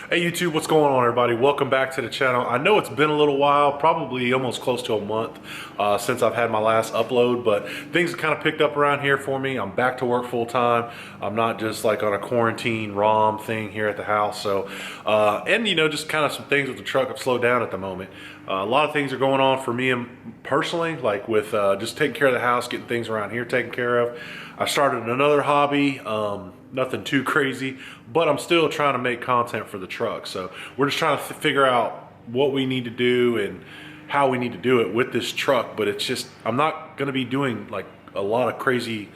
Hey YouTube, what's going on everybody? Welcome back to the channel. I know it's been a little while, probably almost close to a month since I've had my last upload, but things have kind of picked up around here for me. I'm back to work full time. I'm not just like on a quarantine ROM thing here at the house. So, and you know, just kind of some things with the truck have slowed down at the moment. A lot of things are going on for me and personally, like with just taking care of the house, getting things around here taken care of. I started another hobby. Nothing too crazy, but I'm still trying to make content for the truck. So we're just trying to figure out what we need to do and how we need to do it with this truck. But it's just, I'm not going to be doing like a lot of crazy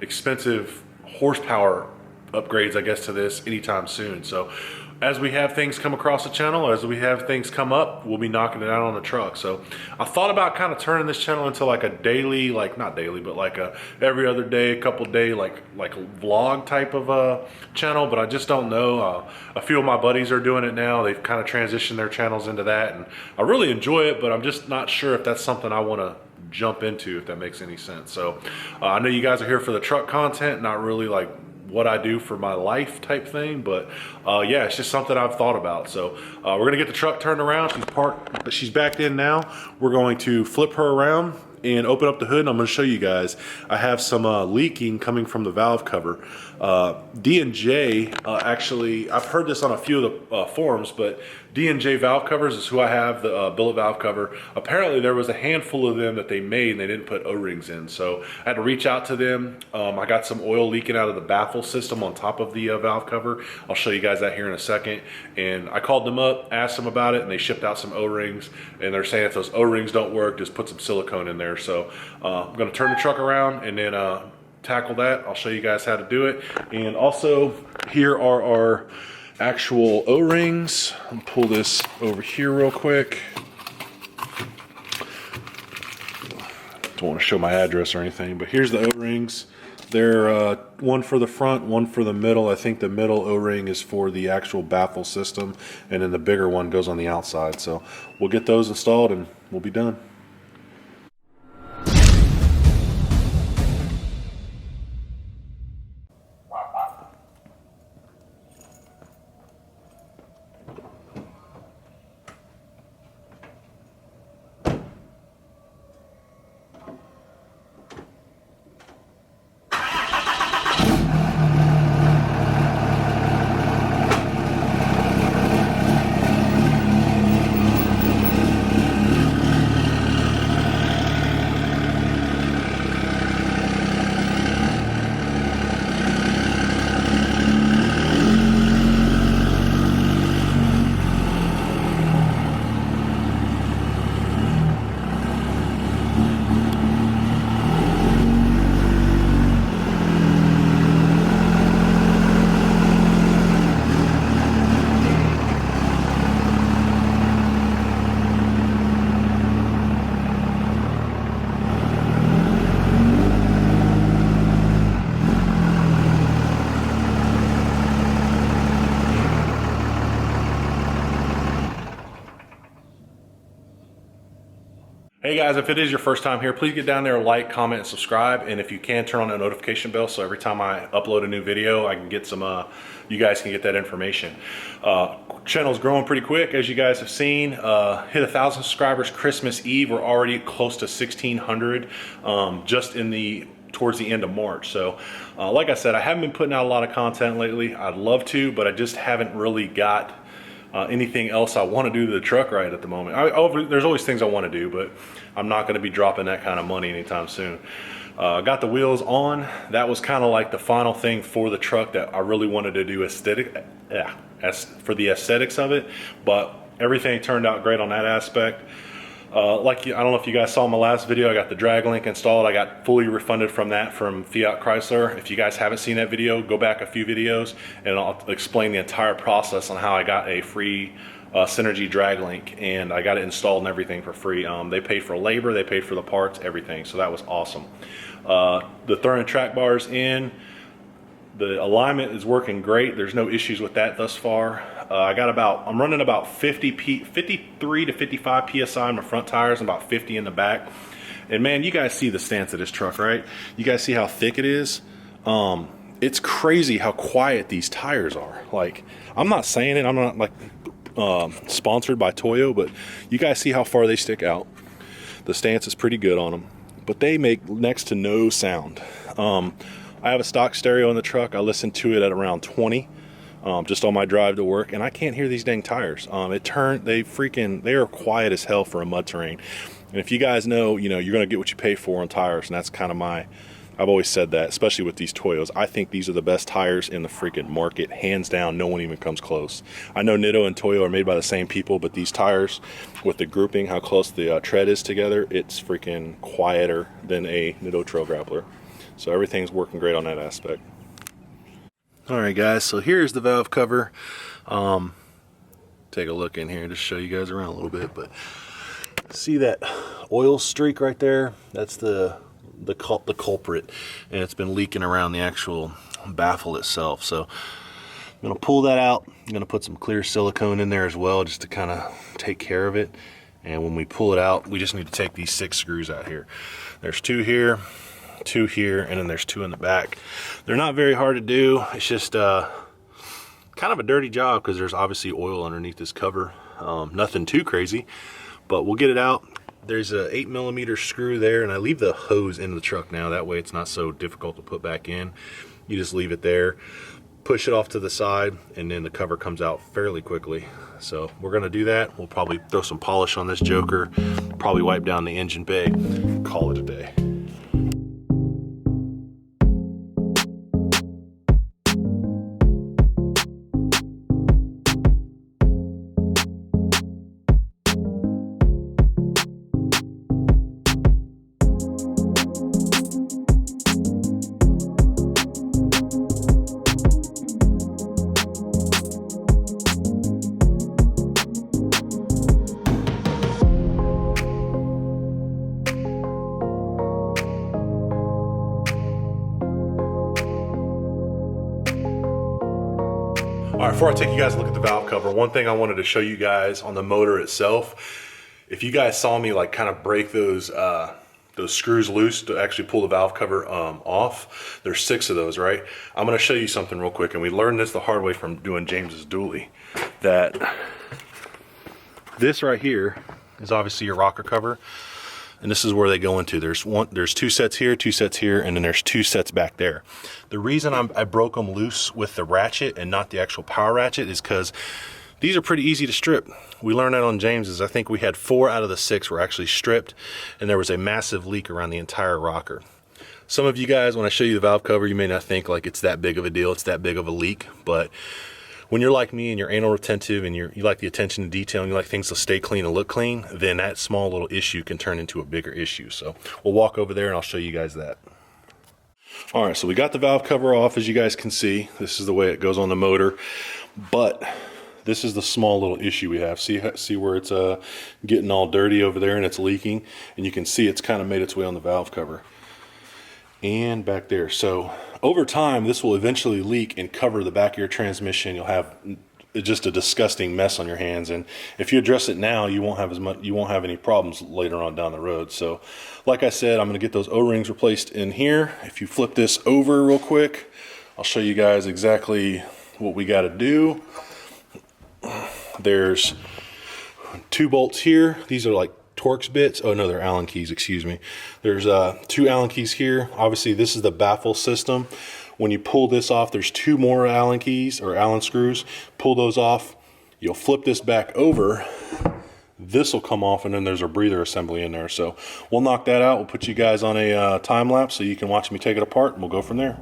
expensive horsepower upgrades, I guess, to this anytime soon. So as we have things come across the channel, as we have things come up, we'll be knocking it out on the truck. So I thought about kind of turning this channel into like a daily, like not daily, but like a every other day, a couple day, like a vlog type of channel, but I just don't know. A few of my buddies are doing it now. They've kind of transitioned their channels into that, and I really enjoy it, but I'm just not sure if that's something I want to jump into, if that makes any sense. So I know you guys are here for the truck content, not really like what I do for my life type thing, but yeah, it's just something I've thought about. So we're gonna get the truck turned around. She's parked, but she's backed in now. We're going to flip her around and open up the hood, and I'm gonna show you guys. I have some leaking coming from the valve cover. D&J, actually, I've heard this on a few of the forums, but D&J valve covers is who I have, the billet valve cover. Apparently there was a handful of them that they made and they didn't put O-rings in. So I had to reach out to them. I got some oil leaking out of the baffle system on top of the valve cover. I'll show you guys that here in a second. And I called them up, asked them about it, and they shipped out some O-rings. And they're saying if those O-rings don't work, just put some silicone in there. So I'm gonna turn the truck around and then tackle that. I'll show you guys how to do it. And also here are our actual O-rings. I'll pull this over here real quick. Don't want to show my address or anything, but here's the O-rings. They're one for the front, one for the middle. I think the middle O-ring is for the actual baffle system, and then the bigger one goes on the outside. So we'll get those installed and we'll be done. Hey guys, if it is your first time here, please get down there, like, comment, and subscribe. And if you can, turn on that notification bell so every time I upload a new video, I can get some, you guys can get that information. Channel's growing pretty quick, as you guys have seen. Hit 1,000 subscribers Christmas Eve. We're already close to 1,600 just in towards the end of March. So like I said, I haven't been putting out a lot of content lately. I'd love to, but I just haven't really got anything else I want to do to the truck right at the moment. There's always things I want to do, but I'm not going to be dropping that kind of money anytime soon. Got the wheels on. That was kind of like the final thing for the truck that I really wanted to do for the aesthetics of it, but everything turned out great on that aspect. I don't know if you guys saw my last video, I got the drag link installed. I got fully refunded from that from Fiat Chrysler. If you guys haven't seen that video, go back a few videos and I'll explain the entire process on how I got a free Synergy drag link, and I got it installed and everything for free. They paid for labor, they paid for the parts, everything, so that was awesome. The third and track bars in. The alignment is working great. There's no issues with that thus far. I'm running about 53 to 55 PSI on my front tires and about 50 in the back. And man, you guys see the stance of this truck, right? You guys see how thick it is? it's crazy how quiet these tires are. Like, I'm not saying it, I'm not like sponsored by Toyo, but you guys see how far they stick out. The stance is pretty good on them, but they make next to no sound. I have a stock stereo in the truck. I listen to it at around 20 just on my drive to work, and I can't hear these dang tires. They are quiet as hell for a mud terrain. And if you guys know, you're gonna get what you pay for on tires, and that's kind of I've always said that, especially with these Toyos. I think these are the best tires in the freaking market, hands down. No one even comes close. I know Nitto and Toyo are made by the same people, but these tires, with the grouping, how close the tread is together, it's freaking quieter than a Nitto Trail Grappler. So everything's working great on that aspect. All right, guys, so here's the valve cover. Take a look in here to show you guys around a little bit, but see that oil streak right there? That's the culprit, and it's been leaking around the actual baffle itself. So I'm gonna pull that out. I'm gonna put some clear silicone in there as well, just to kind of take care of it. And when we pull it out, we just need to take these 6 screws out here. There's 2 here, 2 here, and then there's 2 in the back. They're not very hard to do. It's just kind of a dirty job because there's obviously oil underneath this cover. Nothing too crazy, but we'll get it out. There's a 8mm screw there, and I leave the hose in the truck now. That way it's not so difficult to put back in. You just leave it there, push it off to the side, and then the cover comes out fairly quickly. So we're gonna do that. We'll probably throw some polish on this joker, probably wipe down the engine bay, call it a day. All right, before I take you guys a look at the valve cover, one thing I wanted to show you guys on the motor itself. If you guys saw me like kind of break those screws loose to actually pull the valve cover off, there's 6 of those, right? I'm gonna show you something real quick, and we learned this the hard way from doing James's dually, that this right here is obviously your rocker cover, and this is where they go into. There's 2 sets here, 2 sets here, and then there's 2 sets back there. The reason I broke them loose with the ratchet and not the actual power ratchet is because these are pretty easy to strip. We learned that on James's. I think we had 4 out of the 6 were actually stripped, and there was a massive leak around the entire rocker. Some of you guys, when I show you the valve cover, you may not think like it's that big of a deal, it's that big of a leak, but when you're like me and you're anal retentive and you like the attention to detail and you like things to stay clean and look clean, then that small little issue can turn into a bigger issue. So we'll walk over there and I'll show you guys that. All right, so we got the valve cover off, as you guys can see. This is the way it goes on the motor, but this is the small little issue we have. See where it's getting all dirty over there and it's leaking, and you can see it's kind of made its way on the valve cover and back there. So over time, this will eventually leak and cover the back of your transmission. You'll have just a disgusting mess on your hands, and if you address it now, you won't have any problems later on down the road. So like I said, I'm going to get those O-rings replaced in here. If you flip this over real quick, I'll show you guys exactly what we got to do. There's 2 bolts here. These are like Torx bits. Oh no, they're Allen keys, excuse me. There's 2 Allen keys here. Obviously this is the baffle system. When you pull this off, there's 2 more Allen keys or Allen screws. Pull those off, you'll flip this back over, this will come off, and then there's a breather assembly in there. So we'll knock that out. We'll put you guys on a time lapse so you can watch me take it apart, and we'll go from there.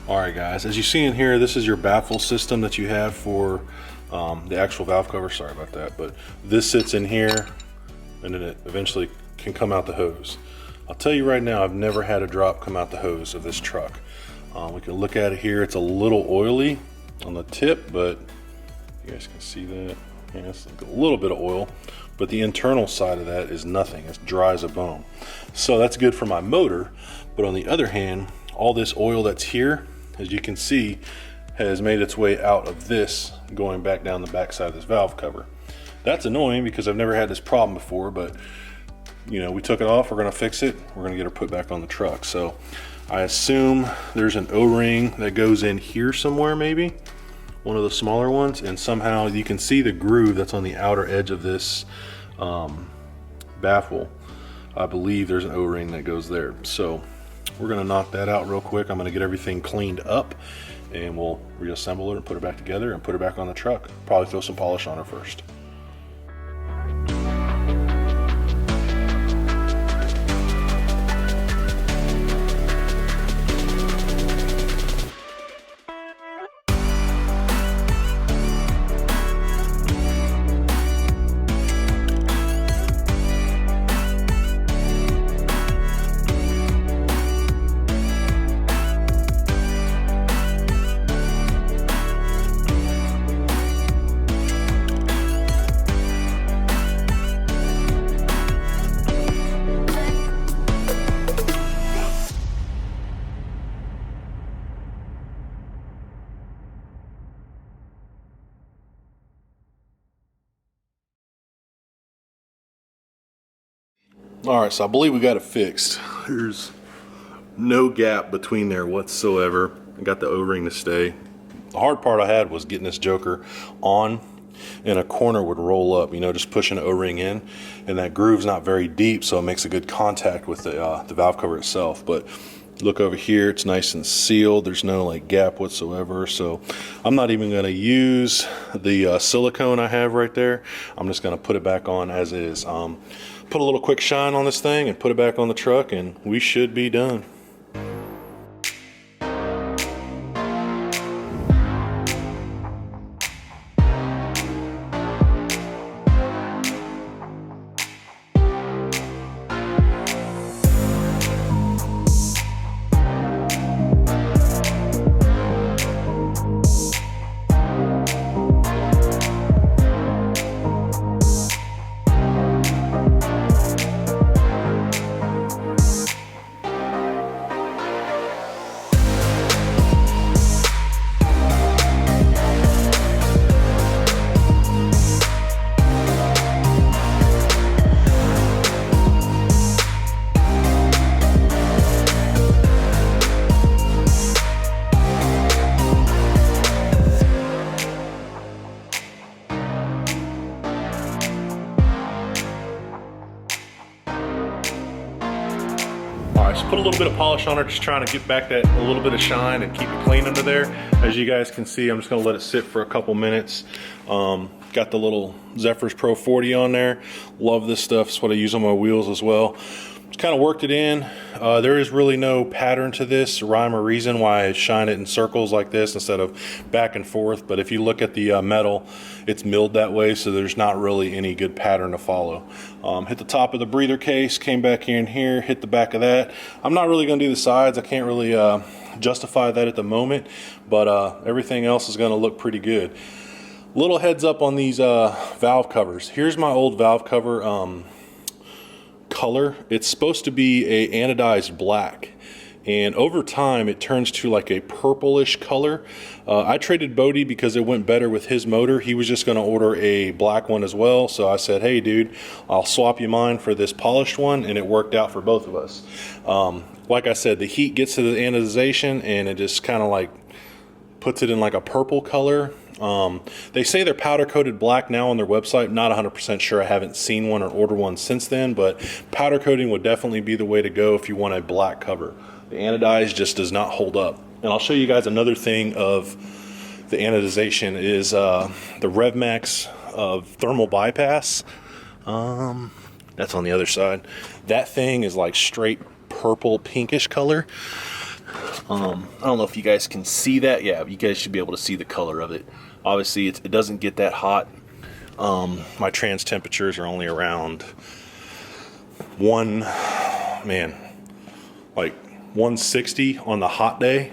All right, guys, as you see in here, this is your baffle system that you have for the actual valve cover. Sorry about that, but this sits in here and then it eventually can come out the hose. I'll tell you right now, I've never had a drop come out the hose of this truck. We can look at it here. It's a little oily on the tip, but you guys can see that. Yeah, it's like a little bit of oil, but the internal side of that is nothing. It's dry as a bone. So that's good for my motor. But on the other hand, all this oil that's here, as you can see, has made its way out of this, going back down the back side of this valve cover. That's annoying because I've never had this problem before, but you know, we took it off, we're gonna fix it, we're gonna get her put back on the truck. So I assume there's an O-ring that goes in here somewhere, maybe one of the smaller ones, and somehow you can see the groove that's on the outer edge of this baffle. I believe there's an O-ring that goes there. So we're gonna knock that out real quick. I'm gonna get everything cleaned up and we'll reassemble it and put it back together and put it back on the truck. Probably throw some polish on her first. All right, so I believe we got it fixed. There's no gap between there whatsoever. I got the O-ring to stay. The hard part I had was getting this joker on, and a corner would roll up, you know, just pushing the O-ring in, and that groove's not very deep, so it makes a good contact with the valve cover itself. But look over here, it's nice and sealed. There's no like gap whatsoever. So I'm not even gonna use the silicone I have right there. I'm just gonna put it back on as is. Put a little quick shine on this thing and put it back on the truck, and we should be done. Just put a little bit of polish on her, just trying to get back that a little bit of shine and keep it clean under there. As you guys can see, I'm just gonna let it sit for a couple minutes. Got the little Zephyrs Pro 40 on there. Love this stuff, it's what I use on my wheels as well. Just kind of worked it in. There is really no pattern to this, rhyme or reason why I shine it in circles like this instead of back and forth. But if you look at the metal, it's milled that way, so there's not really any good pattern to follow. Hit the top of the breather case, came back in here, hit the back of that. I'm not really gonna do the sides. I can't really justify that at the moment, but everything else is gonna look pretty good. Little heads up on these valve covers. Here's my old valve cover color. It's supposed to be a anodized black, and over time it turns to like a purplish color. I traded Bodie because it went better with his motor. He was just going to order a black one as well, so I said, hey dude, I'll swap you mine for this polished one, and it worked out for both of us. Like I said, the heat gets to the anodization and it just kind of like puts it in like a purple color. They say they're powder coated black now on their website. Not 100% sure. I haven't seen one or ordered one since then, but powder coating would definitely be the way to go if you want a black cover. The anodized just does not hold up. And I'll show you guys another thing of the anodization is the RevMax of thermal bypass. That's on the other side. That thing is like straight purple pinkish color. I don't know if you guys can see that. Yeah, you guys should be able to see the color of it. Obviously, it doesn't get that hot. My trans temperatures are only around like 160 on the hot day.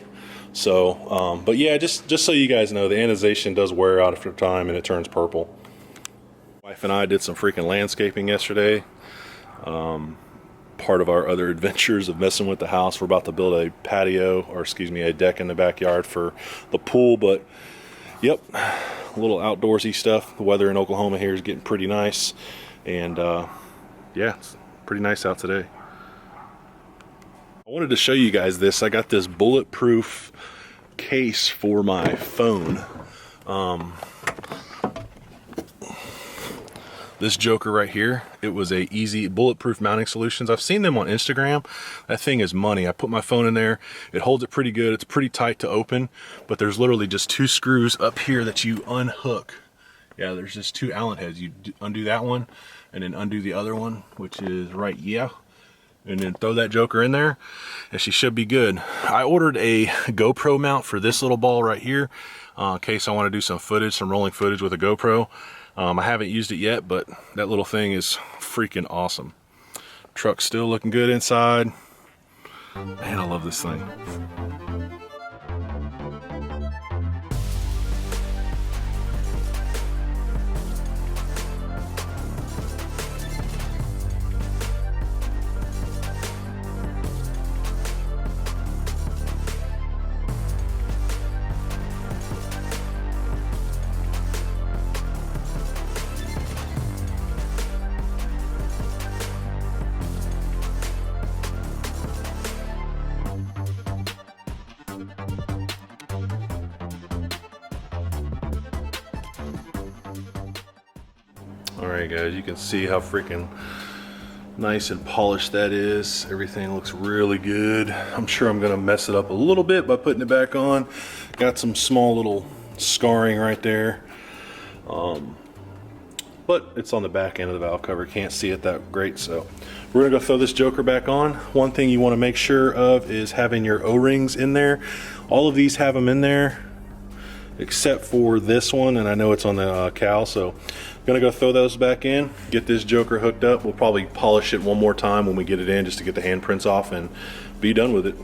So, but yeah, just so you guys know, the anodization does wear out after time and it turns purple. Wife and I did some freaking landscaping yesterday. Part of our other adventures of messing with the house. We're about to build a patio, or excuse me, a deck in the backyard for the pool. But yep, a little outdoorsy stuff. The weather in Oklahoma here is getting pretty nice, and yeah, it's pretty nice out today. I wanted to show you guys this. I got this bulletproof case for my phone. This joker right here, it was a easy bulletproof mounting solutions. I've seen them on Instagram. That thing is money. I put my phone in there. It holds it pretty good. It's pretty tight to open, but there's literally just 2 screws up here that you unhook. Yeah, there's just 2 Allen heads. You undo that one and then undo the other one, which is right, yeah. And then throw that joker in there and she should be good. I ordered a GoPro mount for this little ball right here in case I want to do some footage, some rolling footage with a GoPro. I haven't used it yet, but that little thing is freaking awesome. Truck's still looking good inside. Man, I love this thing. Alright guys, you can see how freaking nice and polished that is. Everything looks really good. I'm sure I'm gonna mess it up a little bit by putting it back on. Got some small little scarring right there. But it's on the back end of the valve cover. Can't see it that great, so we're gonna go throw this joker back on. One thing you wanna make sure of is having your O-rings in there. All of these have them in there, except for this one, and I know it's on the cowl, so I'm gonna go throw those back in, get this joker hooked up. We'll probably polish it one more time when we get it in, just to get the handprints off and be done with it.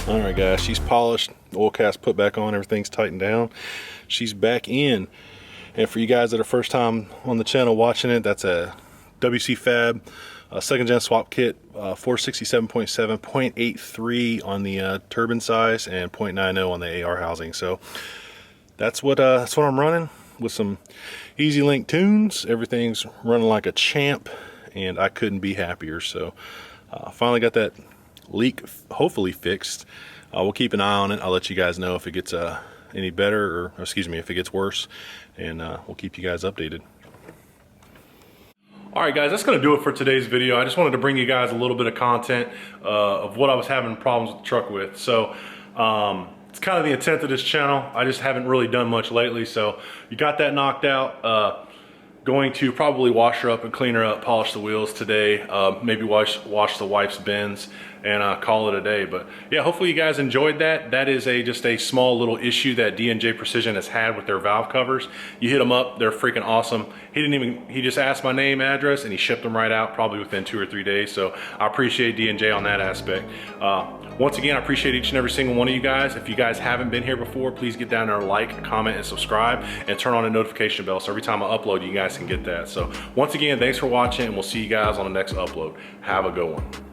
Alright guys, she's polished, oil cast put back on, everything's tightened down. She's back in. And for you guys that are first time on the channel watching it, that's a WC Fab second gen swap kit, 467.7, 0.83 on the turbine size, and 0.90 on the AR housing. So that's what I'm running with some Easy Link tunes. Everything's running like a champ, and I couldn't be happier. So finally got that leak hopefully fixed. We'll keep an eye on it. I'll let you guys know if it gets any better, or excuse me, if it gets worse, and we'll keep you guys updated. Alright guys, that's going to do it for today's video. I just wanted to bring you guys a little bit of content of what I was having problems with the truck with. So it's kind of the intent of this channel. I just haven't really done much lately, so you got that knocked out. Going to probably wash her up and clean her up, polish the wheels today, maybe wash the wife's bins, and call it a day. But yeah, hopefully you guys enjoyed that. That is just a small little issue that D&J Precision has had with their valve covers. You hit them up, they're freaking awesome. He just asked my name, address, and he shipped them right out probably within 2 or 3 days. So I appreciate D&J on that aspect. Once again, I appreciate each and every single one of you guys. If you guys haven't been here before, please get down there, like, comment, and subscribe, and turn on the notification bell so every time I upload, you guys can get that. So once again, thanks for watching, and we'll see you guys on the next upload. Have a good one.